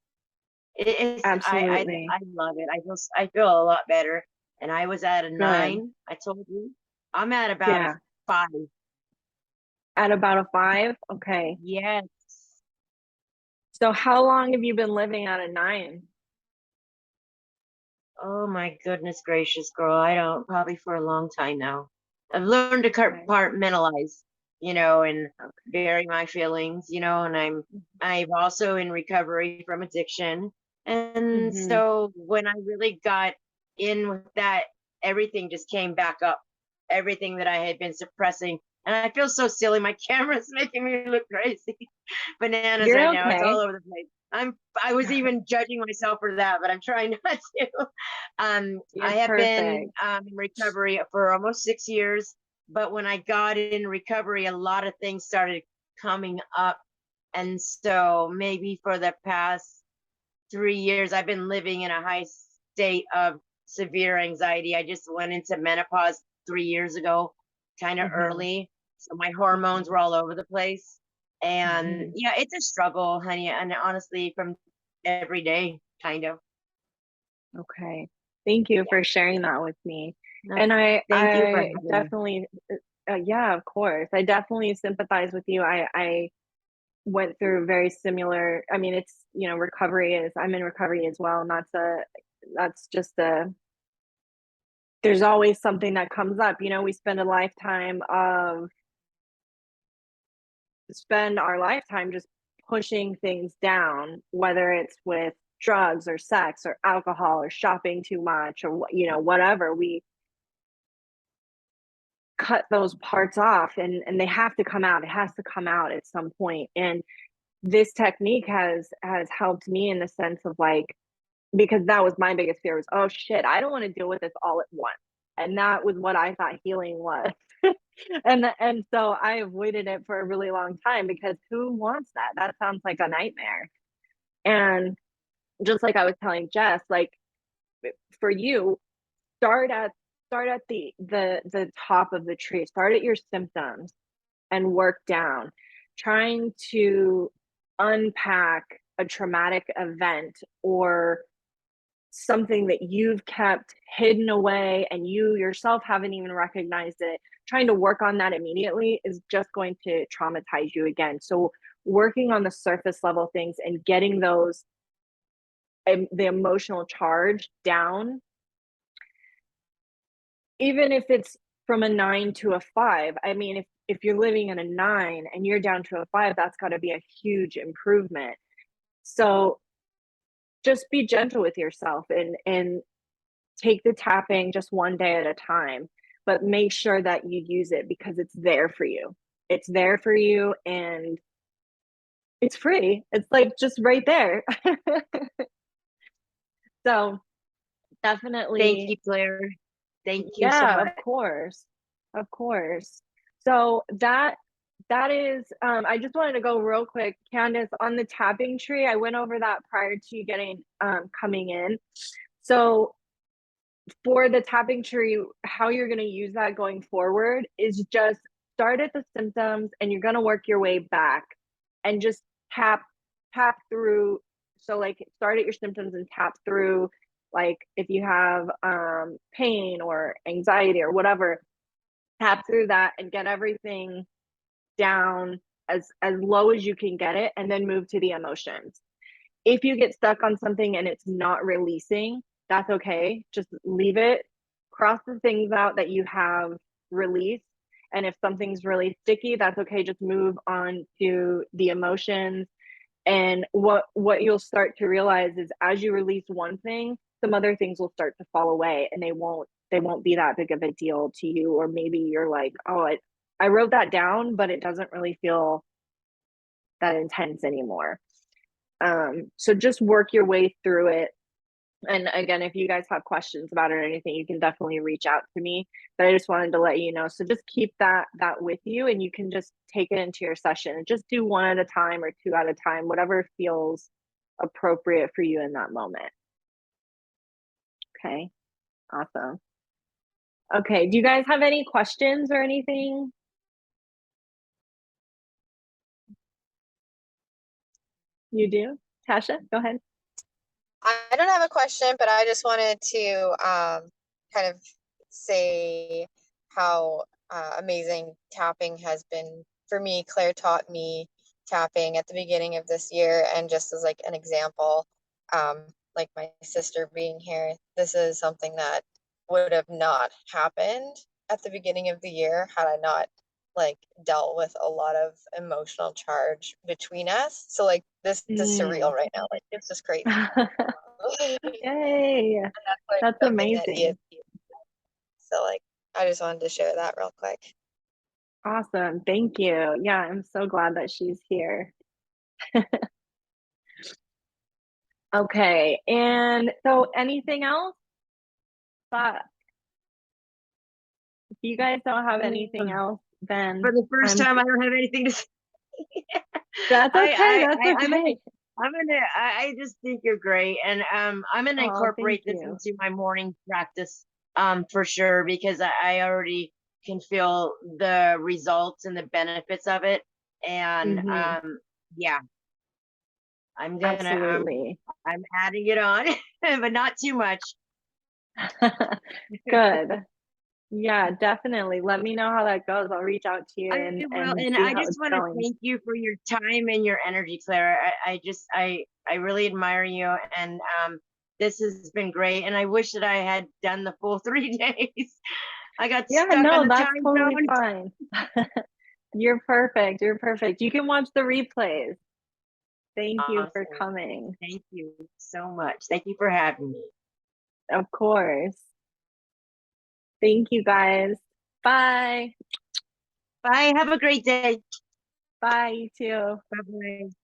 Absolutely. I love it. I feel a lot better. And I was at a Good. 9. I told you. I'm at about a Yeah. 5. At about a 5? Okay. Yes. So how long have you been living at a 9? Oh my goodness gracious, girl. I don't probably for a long time now. I've learned to Okay. compartmentalize, and Okay. bury my feelings, and I've also in recovery from addiction. And Mm-hmm. so when I really got in with that, everything just came back up. Everything that I had been suppressing. And I feel so silly. My camera's making me look crazy. Bananas right You're now. It's okay. all over the place. I was even judging myself for that, but I'm trying not to. I You're have been perfect. in recovery for almost 6 years, but when I got in recovery, a lot of things started coming up. And so maybe for the past 3 years, I've been living in a high state of severe anxiety. I just went into menopause 3 years ago, kind of Mm-hmm. early. So my hormones were all over the place. And Mm-hmm. yeah, it's a struggle, honey. And honestly, from every day, kind of. Okay. Thank you Yeah. for sharing that with me. No, And I thank you for I having me. definitely yeah, of course. I definitely sympathize with you. I went through very similar, I mean, it's, recovery is, I'm in recovery as well. And that's just there's always something that comes up. We spend our lifetime just pushing things down, whether it's with drugs or sex or alcohol or shopping too much or whatever. We cut those parts off, and they have to come out. It has to come out at some point. And this technique has helped me in the sense of like, because that was my biggest fear was, oh shit, I don't want to deal with this all at once. And that was what I thought healing was. And so I avoided it for a really long time because who wants that? That sounds like a nightmare. And just like I was telling Jess, like for you, start at the top of the tree. Start at your symptoms and work down, trying to unpack a traumatic event or something that you've kept hidden away and you yourself haven't even recognized it. Trying to work on that immediately is just going to traumatize you again. So working on the surface level things and getting those the emotional charge down, even if it's from a 9 to a 5. I mean, if you're living in a 9 and you're down to a 5, that's got to be a huge improvement. So just be gentle with yourself and take the tapping just one day at a time, but make sure that you use it because it's there for you. It's there for you and it's free. It's like just right there. So Thank definitely, you, Claire. Thank you so yeah, much. of course. Of course. So that is I just wanted to go real quick, Candace, on the tapping tree. I went over that prior to you getting coming in. So for the tapping tree, how you're going to use that going forward is just start at the symptoms and you're going to work your way back and just tap through. So like start at your symptoms and tap through, like if you have pain or anxiety or whatever, tap through that and get everything down as low as you can get it, and then move to the emotions. If you get stuck on something and it's not releasing, that's okay. Just leave it. Cross the things out that you have released. And if something's really sticky, that's okay. Just move on to the emotions. And what you'll start to realize is as you release one thing, some other things will start to fall away and they won't be that big of a deal to you. Or maybe you're like, oh, I wrote that down, but it doesn't really feel that intense anymore. So just work your way through it. And again, if you guys have questions about it or anything, you can definitely reach out to me. But I just wanted to let you know. So just keep that with you, and you can just take it into your session and just do one at a time or two at a time, whatever feels appropriate for you in that moment. Okay, awesome. Okay, do you guys have any questions or anything? You do? Tasha, go ahead. I don't have a question, but I just wanted to kind of say how amazing tapping has been for me. Claire taught me tapping at the beginning of this year, and just as like an example, like my sister being here, this is something that would have not happened at the beginning of the year had I not like dealt with a lot of emotional charge between us. So like this is surreal right now. Like it's just crazy. Yay, that's amazing. So like I just wanted to share that real quick. Awesome. Thank you. Yeah, I'm so glad that she's here. Okay. And so anything else? But if you guys don't have anything else, then For the first time, I don't have anything to say. that's okay. That's okay. I just think you're great. And I'm gonna Oh, incorporate thank this you. into my morning practice for sure, because I already can feel the results and the benefits of it. And Mhm. yeah, I'm Absolutely. adding it on, but not too much. Good. Yeah, definitely. Let me know how that goes. I'll reach out to you I and will, and see I how just it's want to going. thank you for your time and your energy, Claire. I really admire you, and this has been great. And I wish that I had done the full 3 days. I got Yeah, stuck on no, the that's time totally zone. fine. You're perfect. You're perfect. You can watch the replays. Thank you for Awesome. coming. Thank you so much. Thank you for having me. Of course. Thank you guys. Bye. Bye. Have a great day. Bye, you too. Bye bye.